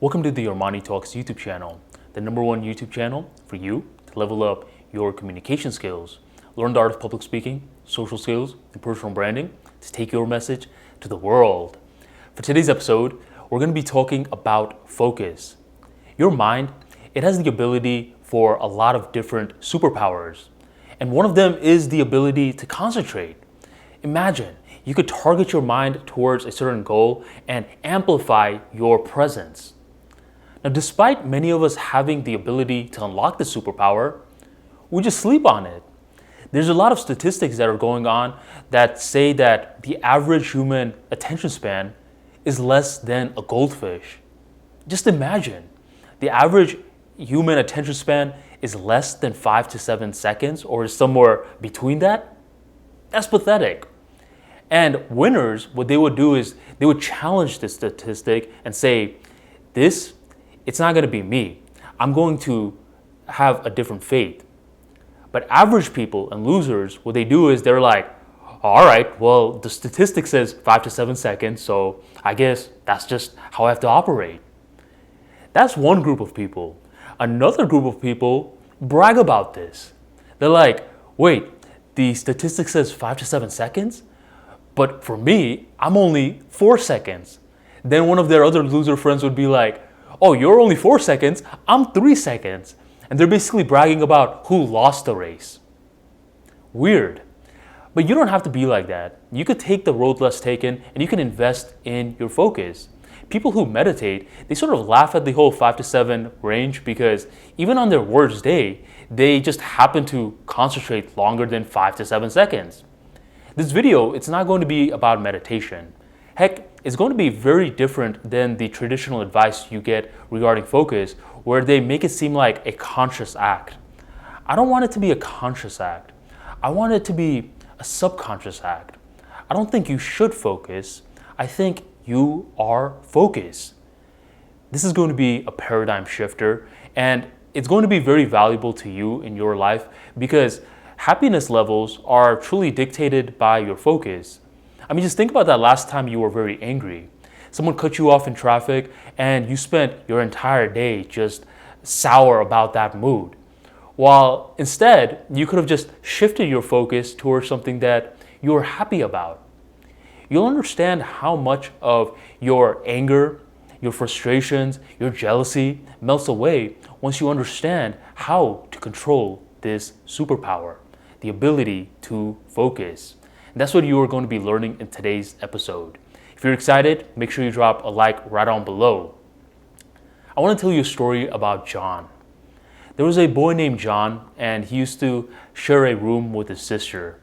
Welcome to the ArmaniTalks YouTube channel, the #1 YouTube channel for you to level up your communication skills, learn the art of public speaking, social skills, and personal branding to take your message to the world. For today's episode, we're going to be talking about focus. Your mind, it has the ability for a lot of different superpowers, and one of them is the ability to concentrate. Imagine you could target your mind towards a certain goal and amplify your presence. Now, despite many of us having the ability to unlock this superpower, we just sleep on it. There's a lot of statistics that are going on that say that the average human attention span is less than a goldfish. Just imagine, the average human attention span is less than 5 to 7 seconds or is somewhere between that. That's pathetic. And winners, what they would do is they would challenge this statistic and say, it's not going to be me. I'm going to have a different fate. But average people and losers, what they do is they're like, all right, well, the statistic says 5 to 7 seconds, so I guess that's just how I have to operate. That's one group of people. Another group of people brag about this. They're like, wait, the statistic says 5 to 7 seconds? But for me, I'm only 4 seconds. Then one of their other loser friends would be like, oh, you're only 4 seconds, I'm 3 seconds. And they're basically bragging about who lost the race. Weird. But you don't have to be like that. You could take the road less taken and you can invest in your focus. People who meditate, they sort of laugh at the whole 5 to 7 range because even on their worst day, they just happen to concentrate longer than 5 to 7 seconds. This video, it's not going to be about meditation. Heck, it's going to be very different than the traditional advice you get regarding focus, where they make it seem like a conscious act. I don't want it to be a conscious act. I want it to be a subconscious act. I don't think you should focus. I think you are focus. This is going to be a paradigm shifter, and it's going to be very valuable to you in your life because happiness levels are truly dictated by your focus. I mean, just think about that last time you were very angry. Someone cut you off in traffic and you spent your entire day just sour about that mood. While instead, you could have just shifted your focus towards something that you were happy about. You'll understand how much of your anger, your frustrations, your jealousy melts away once you understand how to control this superpower, the ability to focus. And that's what you are going to be learning in today's episode. If you're excited, make sure you drop a like right on below. I want to tell you a story about John. There was a boy named John, and he used to share a room with his sister.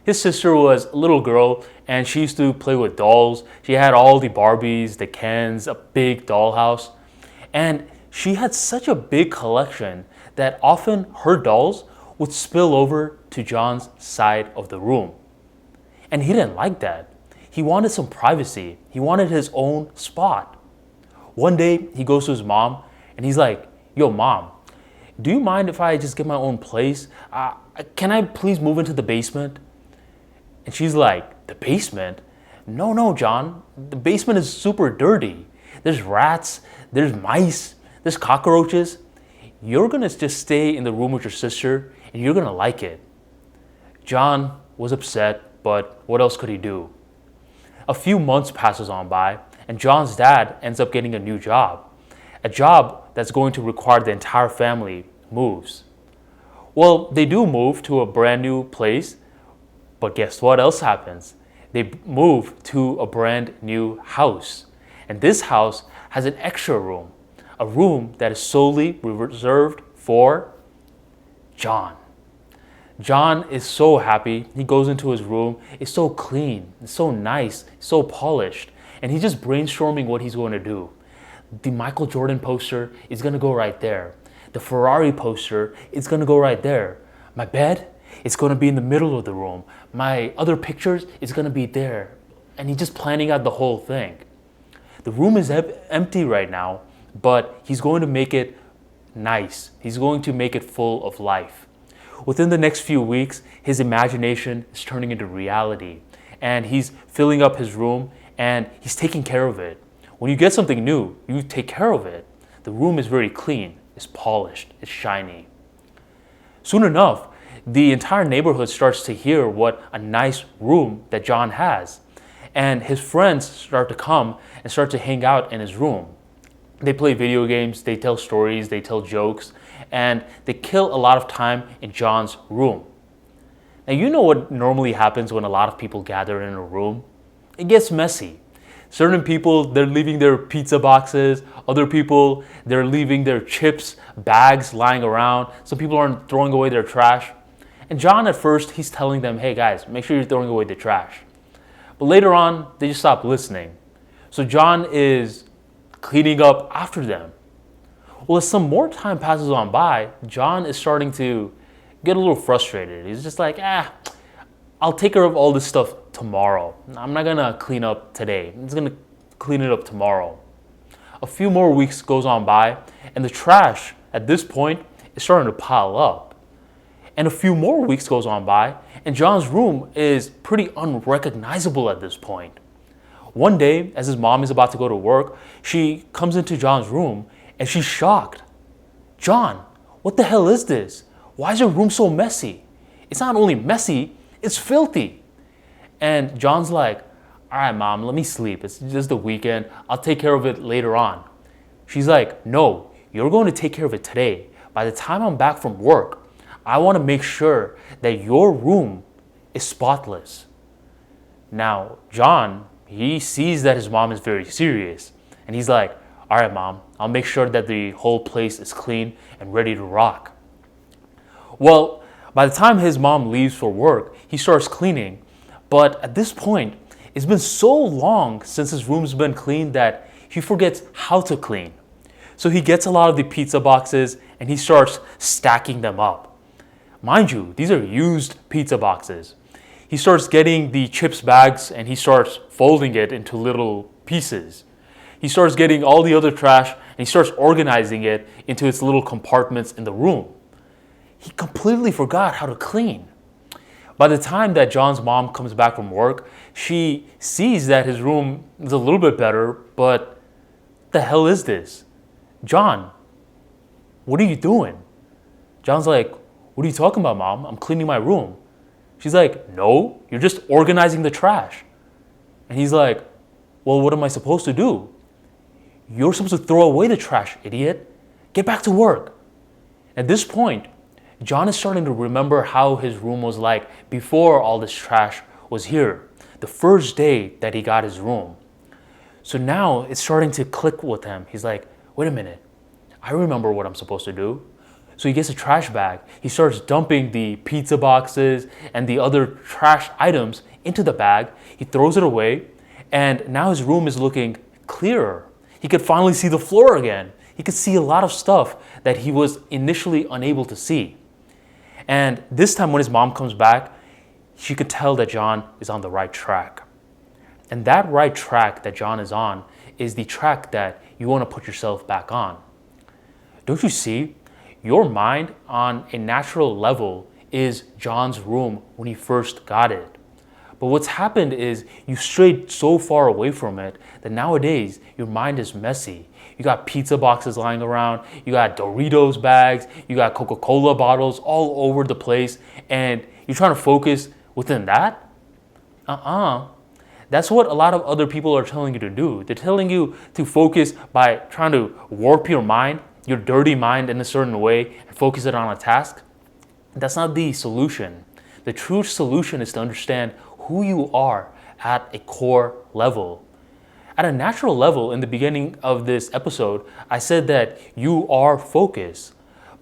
His sister was a little girl, and she used to play with dolls. She had all the Barbies, the Kens, a big dollhouse. And she had such a big collection that often her dolls would spill over to John's side of the room. And he didn't like that. He wanted some privacy. He wanted his own spot. One day, he goes to his mom, and he's like, yo, mom, do you mind if I just get my own place? Can I please move into the basement? And she's like, the basement? No, John. The basement is super dirty. There's rats, there's mice, there's cockroaches. You're gonna just stay in the room with your sister, and you're gonna like it. John was upset, but what else could he do? A few months passes on by, and John's dad ends up getting a new job. A job that's going to require the entire family moves. Well, they do move to a brand new place, but guess what else happens? They move to a brand new house. And this house has an extra room, a room that is solely reserved for John. John is so happy. He goes into his room. It's so clean, it's so nice, so polished. And he's just brainstorming what he's going to do. The Michael Jordan poster is going to go right there. The Ferrari poster is going to go right there. My bed, it's going to be in the middle of the room. My other pictures is going to be there. And he's just planning out the whole thing. The room is empty right now, but he's going to make it nice. He's going to make it full of life. Within the next few weeks, his imagination is turning into reality, and he's filling up his room and he's taking care of it. When you get something new, you take care of it. The room is very clean, it's polished, it's shiny. Soon enough, the entire neighborhood starts to hear what a nice room that John has. And his friends start to come and start to hang out in his room. They play video games, they tell stories, they tell jokes, and they kill a lot of time in John's room. Now, you know what normally happens when a lot of people gather in a room? It gets messy. Certain people, they're leaving their pizza boxes. Other people, they're leaving their chips bags lying around. Some people aren't throwing away their trash. And John, at first, he's telling them, hey guys, make sure you're throwing away the trash. But later on, they just stop listening. So John is cleaning up after them. Well, as some more time passes on by, John is starting to get a little frustrated. He's just like, I'll take care of all this stuff tomorrow. I'm not gonna clean up today. I'm just gonna clean it up tomorrow. A few more weeks goes on by, and the trash at this point is starting to pile up. And a few more weeks goes on by, and John's room is pretty unrecognizable at this point. One day, as his mom is about to go to work, she comes into John's room and she's shocked. John, what the hell is this? Why is your room so messy? It's not only messy, it's filthy. And John's like, all right, mom, let me sleep. It's just the weekend. I'll take care of it later on. She's like, no, you're going to take care of it today. By the time I'm back from work, I want to make sure that your room is spotless. Now, John, he sees that his mom is very serious. And he's like, all right, mom, I'll make sure that the whole place is clean and ready to rock. Well, by the time his mom leaves for work, he starts cleaning. But at this point, it's been so long since his room's been cleaned that he forgets how to clean. So he gets a lot of the pizza boxes and he starts stacking them up. Mind you, these are used pizza boxes. He starts getting the chips bags and he starts folding it into little pieces. He starts getting all the other trash and he starts organizing it into its little compartments in the room. He completely forgot how to clean. By the time that John's mom comes back from work, she sees that his room is a little bit better, but what the hell is this? John, what are you doing? John's like, what are you talking about, mom? I'm cleaning my room. She's like, no, you're just organizing the trash. And he's like, well, what am I supposed to do? You're supposed to throw away the trash, idiot. Get back to work. At this point, John is starting to remember how his room was like before all this trash was here, the first day that he got his room. So now it's starting to click with him. He's like, wait a minute, I remember what I'm supposed to do. So he gets a trash bag. He starts dumping the pizza boxes and the other trash items into the bag. He throws it away, and now his room is looking clearer. He could finally see the floor again. He could see a lot of stuff that he was initially unable to see. And this time when his mom comes back, she could tell that John is on the right track. And that right track that John is on is the track that you want to put yourself back on. Don't you see? Your mind on a natural level is John's room when he first got it. But what's happened is you strayed so far away from it that nowadays your mind is messy. You got pizza boxes lying around, you got Doritos bags, you got Coca-Cola bottles all over the place, and you're trying to focus within that? That's what a lot of other people are telling you to do. They're telling you to focus by trying to warp your mind, your dirty mind in a certain way, and focus it on a task. That's not the solution. The true solution is to understand who you are at a core level. At a natural level, in the beginning of this episode, I said that you are focus.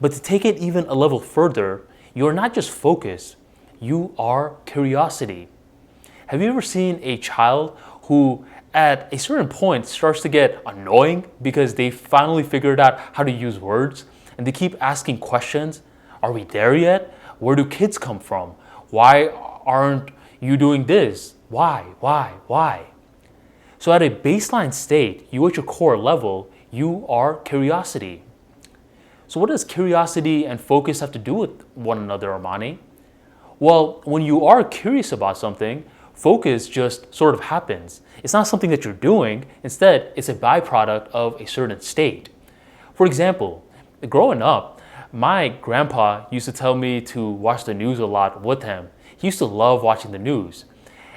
But to take it even a level further, you are not just focus, you are curiosity. Have you ever seen a child who at a certain point starts to get annoying because they finally figured out how to use words and they keep asking questions? Are we there yet? Where do kids come from? Why aren't you doing this? Why? So at a baseline state, you at your core level, you are curiosity. So what does curiosity and focus have to do with one another, Armani? Well, when you are curious about something, Focus just sort of happens. It's not something that you're doing. Instead, it's a byproduct of a certain state. For example, growing up, my grandpa used to tell me to watch the news a lot with him. He used to love watching the news.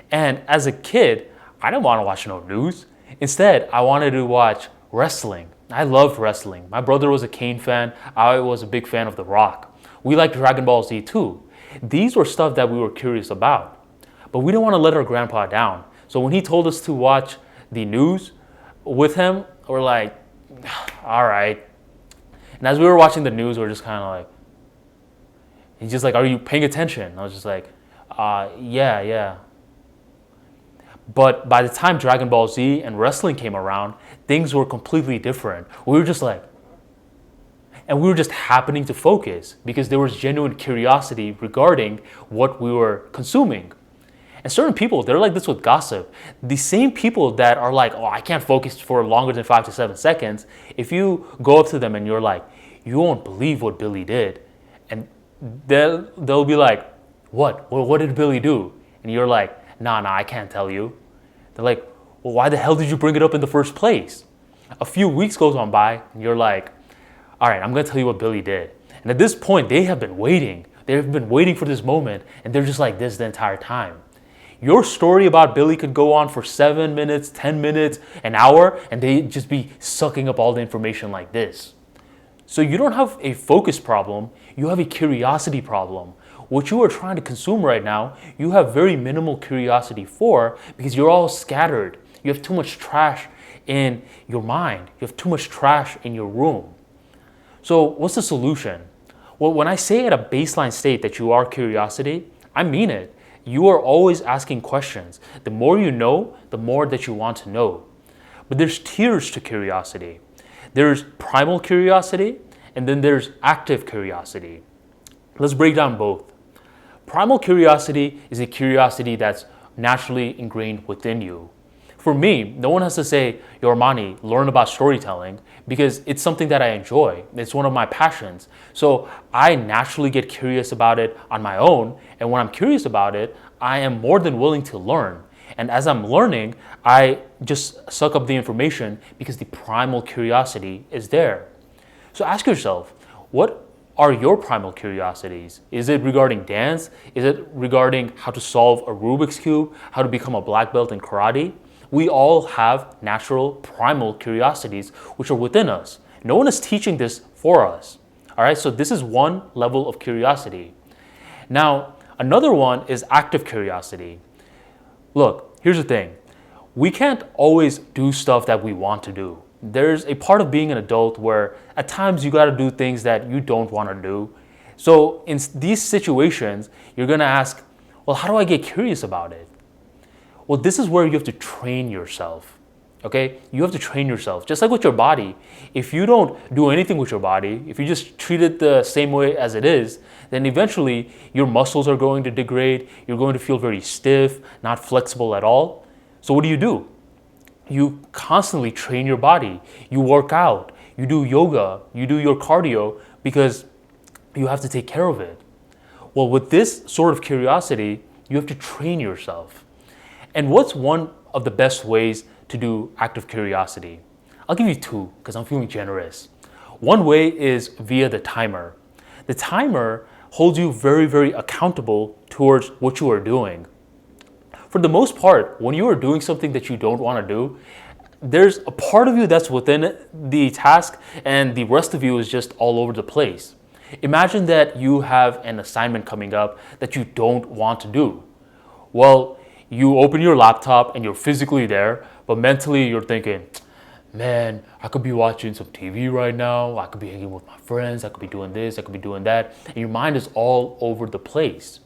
And as a kid, I didn't want to watch no news. Instead, I wanted to watch wrestling. I loved wrestling. My brother was a Kane fan. I was a big fan of The Rock. We liked Dragon Ball Z too. These were stuff that we were curious about. But we didn't want to let our grandpa down. So when he told us to watch the news with him, we're like, all right. And as we were watching the news, we were just kind of like, he's just like, are you paying attention? I was just like, yeah. But by the time Dragon Ball Z and wrestling came around, things were completely different. We were just like, and we were just happening to focus because there was genuine curiosity regarding what we were consuming. And certain people, they're like this with gossip. The same people that are like, oh, I can't focus for longer than 5 to 7 seconds. If you go up to them and you're like, you won't believe what Billy did. And they'll be like, what? Well, what did Billy do? And you're like, nah, I can't tell you. They're like, well, why the hell did you bring it up in the first place? A few weeks goes on by and you're like, all right, I'm going to tell you what Billy did. And at this point, they have been waiting. They've been waiting for this moment. And they're just like this the entire time. Your story about Billy could go on for 7 minutes, 10 minutes, an hour, and they'd just be sucking up all the information like this. So you don't have a focus problem, you have a curiosity problem. What you are trying to consume right now, you have very minimal curiosity for because you're all scattered. You have too much trash in your mind. You have too much trash in your room. So what's the solution? Well, when I say at a baseline state that you are curiosity, I mean it. You are always asking questions. The more you know, the more that you want to know. But there's tiers to curiosity. There's primal curiosity, and then there's active curiosity. Let's break down both. Primal curiosity is a curiosity that's naturally ingrained within you. For me, no one has to say, yo, Armani, learn about storytelling, because it's something that I enjoy. It's one of my passions. So I naturally get curious about it on my own. And when I'm curious about it, I am more than willing to learn. And as I'm learning, I just suck up the information because the primal curiosity is there. So ask yourself, what are your primal curiosities? Is it regarding dance? Is it regarding how to solve a Rubik's Cube? How to become a black belt in karate? We all have natural primal curiosities which are within us. No one is teaching this for us. All right, so this is one level of curiosity. Now, another one is active curiosity. Look, here's the thing. We can't always do stuff that we want to do. There's a part of being an adult where at times you got to do things that you don't want to do. So in these situations, you're going to ask, well, how do I get curious about it? Well, this is where you have to train yourself, okay? You have to train yourself, just like with your body. If you don't do anything with your body, if you just treat it the same way as it is, then eventually your muscles are going to degrade. You're going to feel very stiff, not flexible at all. So what do? You constantly train your body. You work out, you do yoga, you do your cardio because you have to take care of it. Well, with this sort of curiosity, you have to train yourself. And what's one of the best ways to do active curiosity? I'll give you two because I'm feeling generous. One way is via the timer. The timer holds you very, very accountable towards what you are doing. For the most part, when you are doing something that you don't want to do, there's a part of you that's within the task and the rest of you is just all over the place. Imagine that you have an assignment coming up that you don't want to do. Well, you open your laptop and you're physically there, but mentally you're thinking, man, I could be watching some TV right now. I could be hanging with my friends. I could be doing this. I could be doing that. And your mind is all over the place.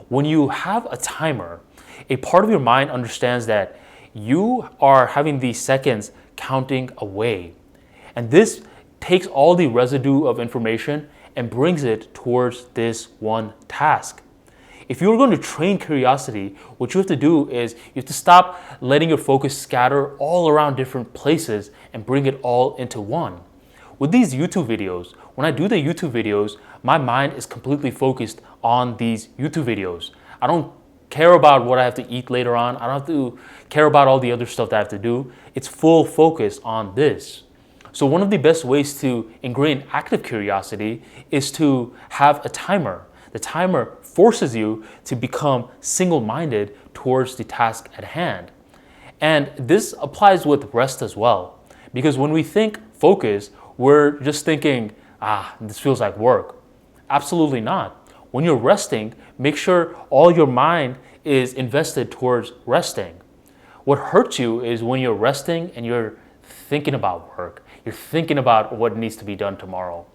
When you have a timer, a part of your mind understands that you are having these seconds counting away. And this takes all the residue of information and brings it towards this one task. If you're going to train curiosity, what you have to do is you have to stop letting your focus scatter all around different places and bring it all into one. With these YouTube videos, when I do the YouTube videos, my mind is completely focused on these YouTube videos. I don't care about what I have to eat later on. I don't have to care about all the other stuff that I have to do. It's full focus on this. So one of the best ways to ingrain active curiosity is to have a timer. The timer forces you to become single-minded towards the task at hand. And this applies with rest as well. Because when we think focus, we're just thinking, this feels like work. Absolutely not. When you're resting, make sure all your mind is invested towards resting. What hurts you is when you're resting and you're thinking about work. You're thinking about what needs to be done tomorrow.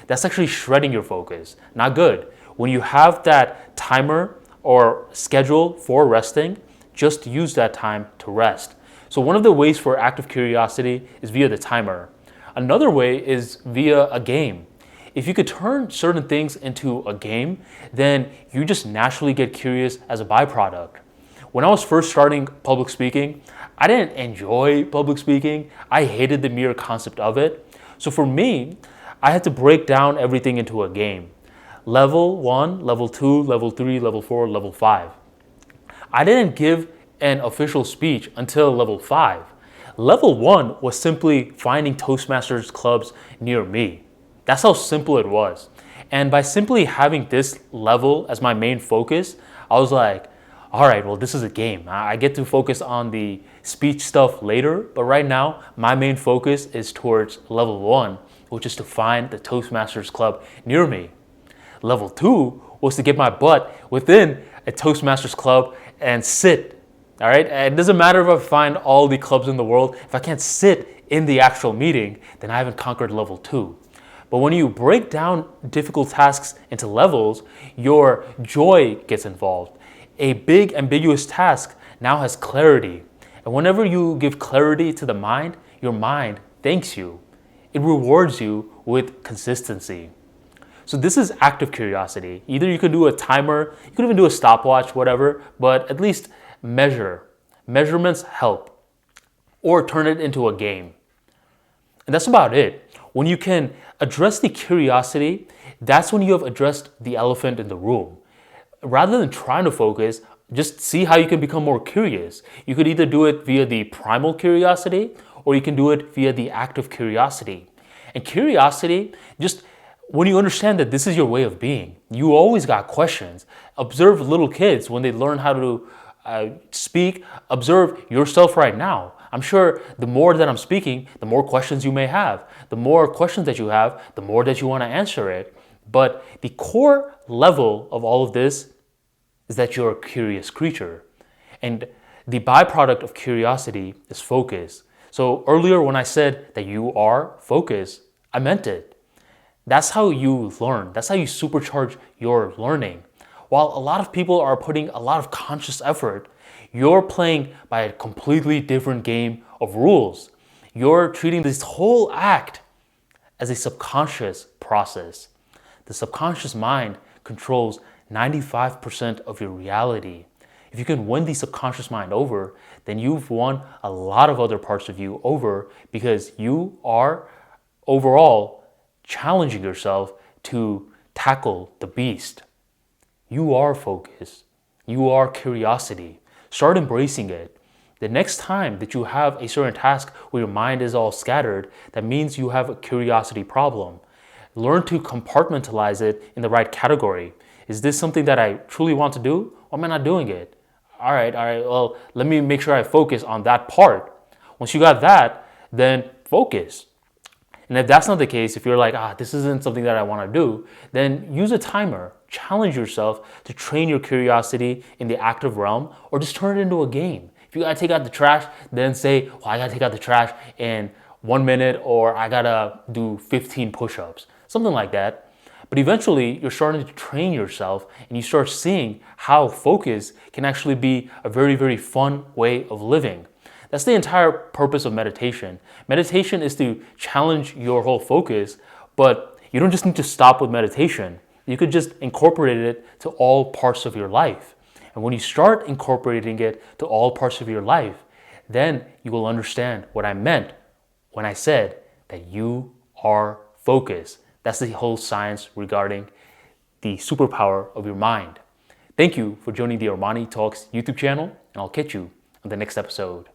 That's actually shredding your focus. Not good. When you have that timer or schedule for resting, just use that time to rest. So one of the ways for active curiosity is via the timer. Another way is via a game. If you could turn certain things into a game, then you just naturally get curious as a byproduct. When I was first starting public speaking, I didn't enjoy public speaking. I hated the mere concept of it. So for me, I had to break down everything into a game. Level 1, level 2, level 3, level 4, level 5. I didn't give an official speech until level 5. Level 1 was simply finding Toastmasters clubs near me. That's how simple it was. And by simply having this level as my main focus, I was like, all right, well, this is a game. I get to focus on the speech stuff later, but right now, my main focus is towards level 1, which is to find the Toastmasters club near me. Level 2 was to get my butt within a Toastmasters club and sit. All right, it doesn't matter if I find all the clubs in the world. If I can't sit in the actual meeting, then I haven't conquered level 2. But when you break down difficult tasks into levels, your joy gets involved. A big ambiguous task now has clarity. And whenever you give clarity to the mind, your mind thanks you. It rewards you with consistency. So this is active curiosity. Either you could do a timer, you could even do a stopwatch, whatever, but at least measure. Measurements help. Or turn it into a game. And that's about it. When you can address the curiosity, that's when you have addressed the elephant in the room. Rather than trying to focus, just see how you can become more curious. You could either do it via the primal curiosity, or you can do it via the active curiosity. And curiosity, just when you understand that this is your way of being, you always got questions. Observe little kids when they learn how to speak. Observe yourself right now. I'm sure the more that I'm speaking, the more questions you may have. The more questions that you have, the more that you want to answer it. But the core level of all of this is that you're a curious creature. And the byproduct of curiosity is focus. So earlier when I said that you are focused, I meant it. That's how you learn. That's how you supercharge your learning. While a lot of people are putting a lot of conscious effort, you're playing by a completely different game of rules. You're treating this whole act as a subconscious process. The subconscious mind controls 95% of your reality. If you can win the subconscious mind over, then you've won a lot of other parts of you over, because you are overall challenging yourself to tackle the beast. You are focus. You are curiosity. Start embracing it. The next time that you have a certain task where your mind is all scattered, that means you have a curiosity problem. Learn to compartmentalize it in the right category. Is this something that I truly want to do? Or am I not doing it? All right, well, let me make sure I focus on that part. Once you got that, then focus. And if that's not the case, if you're like, this isn't something that I want to do, then use a timer. Challenge yourself to train your curiosity in the active realm, or just turn it into a game. If you got to take out the trash, then say, well, I got to take out the trash in 1 minute, or I got to do 15 push-ups, something like that. But eventually, you're starting to train yourself, and you start seeing how focus can actually be a very, very fun way of living. That's the entire purpose of meditation. Meditation is to challenge your whole focus, but you don't just need to stop with meditation. You could just incorporate it to all parts of your life. And when you start incorporating it to all parts of your life, then you will understand what I meant when I said that you are focused. That's the whole science regarding the superpower of your mind. Thank you for joining the Armani Talks YouTube channel, and I'll catch you on the next episode.